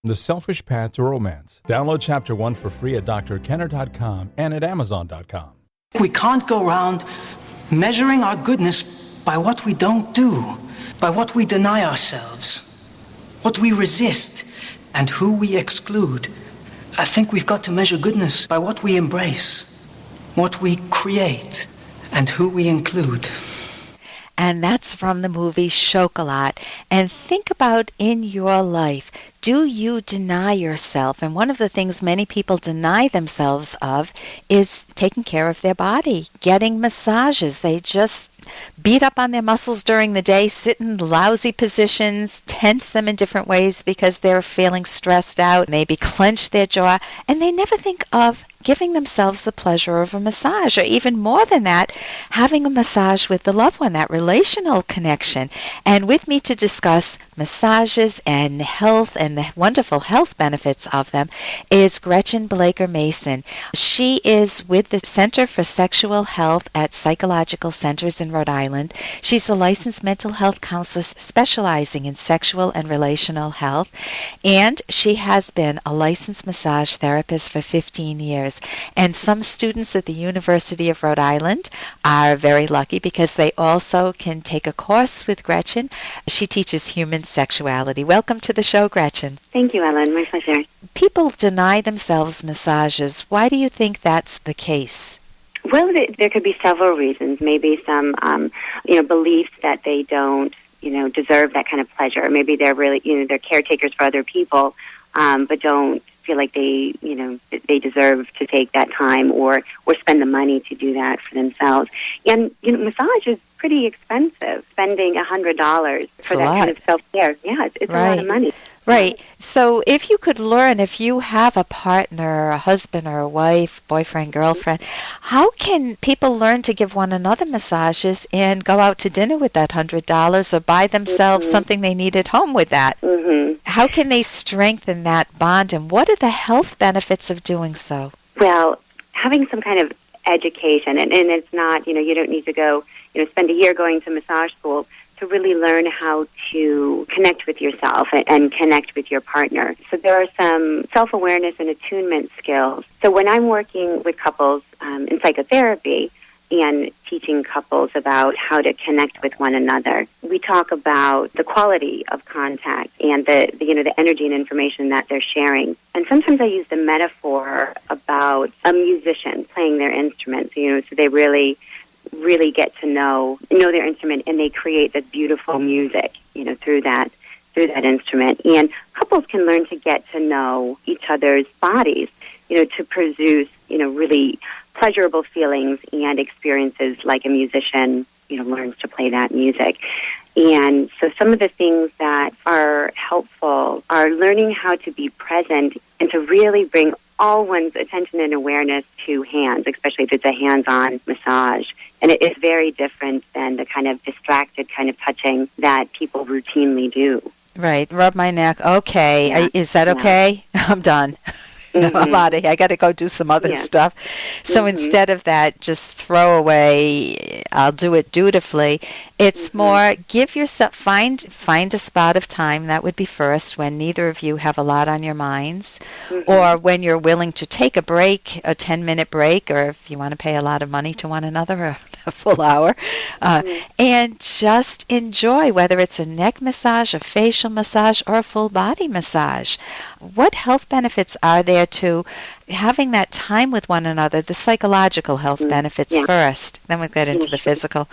The Selfish Path to Romance. Download Chapter 1 for free at drkenner.com and at amazon.com. We can't go around measuring our goodness by what we don't do, by what we deny ourselves, what we resist, and who we exclude. I think we've got to measure goodness by what we embrace, what we create, and who we include. And that's from the movie Chocolat. And think about in your life, do you deny yourself? And one of the things many people deny themselves of is taking care of their body, getting massages. They just beat up on their muscles during the day, sit in lousy positions, tense them in different ways because they're feeling stressed out, maybe clench their jaw, and they never think of giving themselves the pleasure of a massage, or even more than that, having a massage with the loved one, that relational connection. And with me to discuss massages and health and the wonderful health benefits of them is Gretchen Blaker Mason. She is with the Center for Sexual Health at Psychological Centers in Rhode Island. She's a licensed mental health counselor specializing in sexual and relational health, and she has been a licensed massage therapist for 15 years. And some students at the University of Rhode Island are very lucky because they also can take a course with Gretchen. She teaches human sexuality. Welcome to the show, Gretchen. Thank you, Ellen. My pleasure. People deny themselves massages. Why do you think that's the case? Well, there could be several reasons. Maybe some, beliefs that they don't, deserve that kind of pleasure. Maybe they're really, they're caretakers for other people, but don't feel like they deserve to take that time or spend the money to do that for themselves. And, massage is pretty expensive, spending $100 for that kind of self-care. Yeah, it's right. A lot of money. Right. So if you could learn, if you have a partner, a husband or a wife, boyfriend, girlfriend, how can people learn to give one another massages and go out to dinner with that $100 or buy themselves something they need at home with that? Mm-hmm. How can they strengthen that bond, and what are the health benefits of doing so? Well, having some kind of education, and it's not, you don't need to go, spend a year going to massage school to really learn how to connect with yourself and connect with your partner. So there are some self-awareness and attunement skills. So when I'm working with couples in psychotherapy and teaching couples about how to connect with one another, we talk about the quality of contact and the energy and information that they're sharing. And sometimes I use the metaphor about a musician playing their instrument. So they really get to know their instrument, and they create this beautiful music, through that instrument. And couples can learn to get to know each other's bodies, to produce, really pleasurable feelings and experiences like a musician, learns to play that music. And so some of the things that are helpful are learning how to be present and to really bring all one's attention and awareness to hands, especially if it's a hands-on massage. And it is very different than the kind of distracted kind of touching that people routinely do. Right. Rub my neck. Okay. Yeah. Is that okay? I'm done. No, I'm out of here. I got to go do some other stuff. So instead of that, just throw away, I'll do it dutifully. It's more, give yourself, find a spot of time. That would be first, when neither of you have a lot on your minds, or when you're willing to take a break, a 10-minute break, or if you want to pay a lot of money to one another, a full hour, and just enjoy, whether it's a neck massage, a facial massage, or a full body massage. What health benefits are there to having that time with one another? The psychological health benefits first, then we'll get into the physical.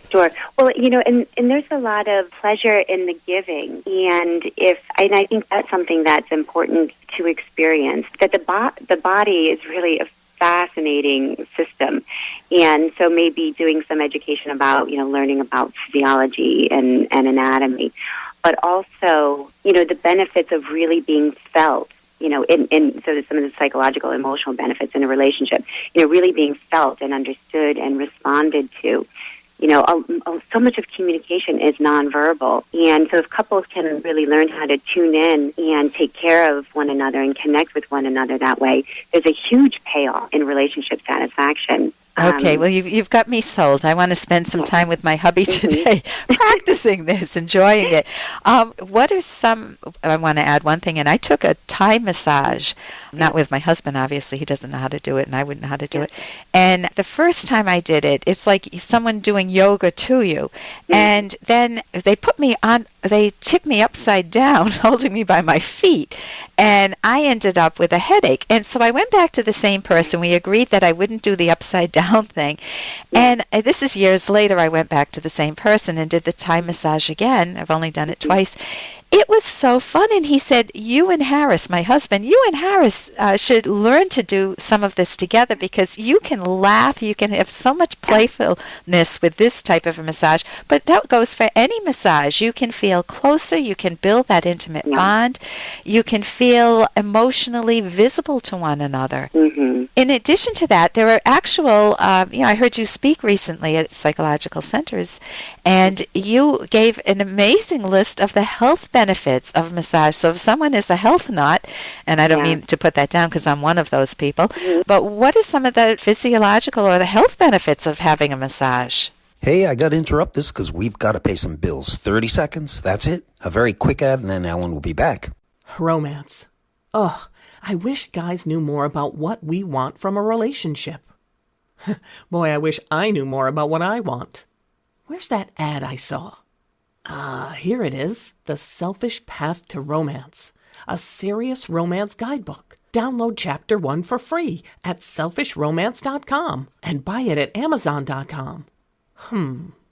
Sure. Well, and there's a lot of pleasure in the giving, and I think that's something that's important to experience. That the body is really a fascinating system, and so maybe doing some education about learning about physiology and anatomy, but also the benefits of really being felt. So there's some of the psychological, emotional benefits in a relationship. Really being felt and understood and responded to. So much of communication is nonverbal. And so if couples can really learn how to tune in and take care of one another and connect with one another that way, there's a huge payoff in relationship satisfaction. Okay, well, you've got me sold. I want to spend some time with my hubby today practicing this, enjoying it. What are some, I want to add one thing, and I took a Thai massage, not with my husband, obviously. He doesn't know how to do it, and I wouldn't know how to do it. And the first time I did it, it's like someone doing yoga to you. And then they tipped me upside down, holding me by my feet, and I ended up with a headache. And so I went back to the same person. We agreed that I wouldn't do the upside down thing. And this is years later, I went back to the same person and did the Thai massage again. I've only done it twice. It was so fun. And he said, you and Harris, my husband, you and Harris should learn to do some of this together, because you can laugh. You can have so much playfulness with this type of a massage. But that goes for any massage. You can feel closer. You can build that intimate bond. You can feel emotionally visible to one another. In addition to that, there are actual, I heard you speak recently at psychological centers, and you gave an amazing list of the health benefits of massage. So if someone is a health nut, and I don't mean to put that down because I'm one of those people, but what are some of the physiological or the health benefits of having a massage? Hey, I got to interrupt this because we've got to pay some bills. 30 seconds, that's it. A very quick ad, and then Ellen will be back. Romance. Ugh, I wish guys knew more about what we want from a relationship. Boy, I wish I knew more about what I want. Where's that ad I saw? Here it is. The Selfish Path to Romance. A serious romance guidebook. Download Chapter 1 for free at selfishromance.com and buy it at amazon.com.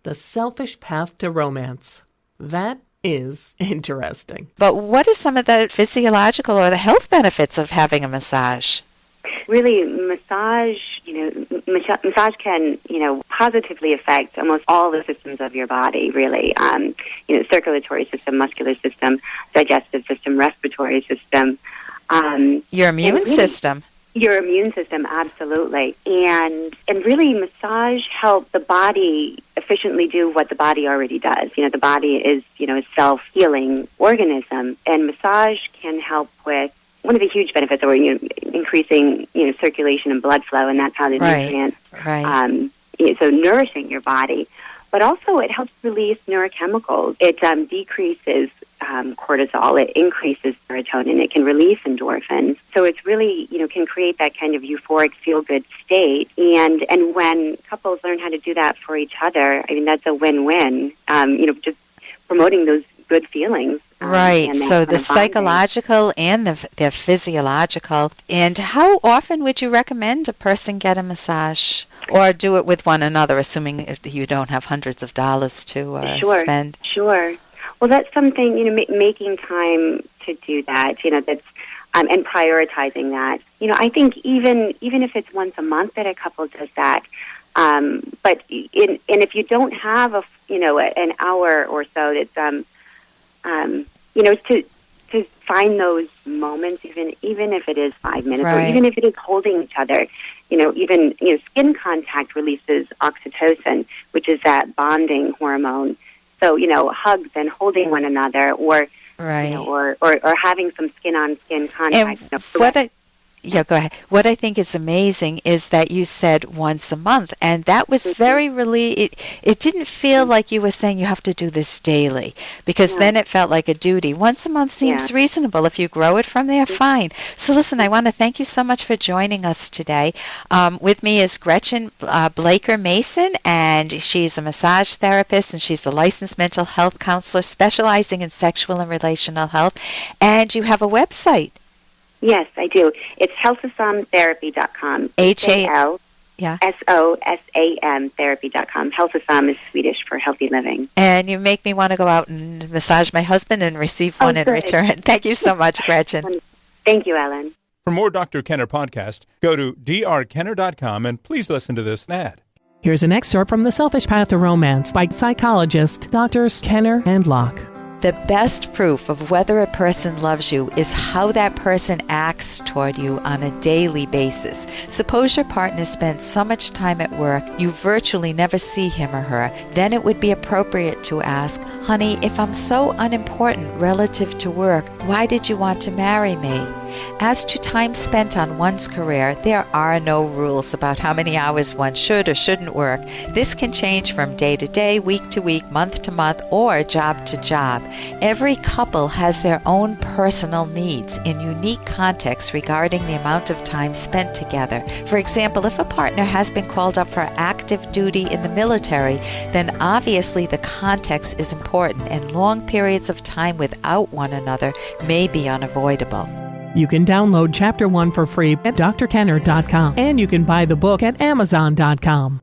The Selfish Path to Romance. That is interesting. But what are some of the physiological or the health benefits of having a massage? Really, massage can, positively affect almost all the systems of your body, really. Circulatory system, muscular system, digestive system, respiratory system. Your immune system. Your immune system, absolutely. And really, massage helps the body efficiently do what the body already does. The body is, a self-healing organism, and massage can help with one of the huge benefits are increasing circulation and blood flow, and that's how the nutrients so nourishing your body. But also it helps release neurochemicals. It decreases cortisol. It increases serotonin. It can release endorphins. So it's really can create that kind of euphoric feel-good state. And when couples learn how to do that for each other, I mean that's a win-win. Just promoting those good feelings. Right. So the psychological and the physiological. And how often would you recommend a person get a massage, or do it with one another, assuming if you don't have hundreds of dollars to spend? Sure. Well, that's something, making time to do that, that's and prioritizing that. I think even if it's once a month that a couple does that, but if you don't have an hour or so, it's to find those moments, even if it is 5 minutes, or even if it is holding each other. Skin contact releases oxytocin, which is that bonding hormone. So hugs and holding one another, or or having some skin on skin contact. And go ahead. What I think is amazing is that you said once a month, and that was very it didn't feel like you were saying you have to do this daily, because then it felt like a duty. Once a month seems reasonable. If you grow it from there, fine. So listen, I want to thank you so much for joining us today. With me is Gretchen Blaker Mason, and she's a massage therapist, and she's a licensed mental health counselor specializing in sexual and relational health, and you have a website. Yes, I do. It's Hälsosam.therapy.com. HALSOSAM therapy.com. Hälsosam is Swedish for healthy living. And you make me want to go out and massage my husband and receive one in return. Thank you so much, Gretchen. Thank you, Ellen. For more Dr. Kenner podcast, go to drkenner.com and please listen to this ad. Here's an excerpt from The Selfish Path to Romance by psychologists Drs. Kenner and Locke. The best proof of whether a person loves you is how that person acts toward you on a daily basis. Suppose your partner spends so much time at work, you virtually never see him or her. Then it would be appropriate to ask, honey, if I'm so unimportant relative to work, why did you want to marry me? As to time spent on one's career, there are no rules about how many hours one should or shouldn't work. This can change from day to day, week to week, month to month, or job to job. Every couple has their own personal needs in unique contexts regarding the amount of time spent together. For example, if a partner has been called up for active duty in the military, then obviously the context is important, and long periods of time without one another may be unavoidable. You can download Chapter 1 for free at drkenner.com, and you can buy the book at amazon.com.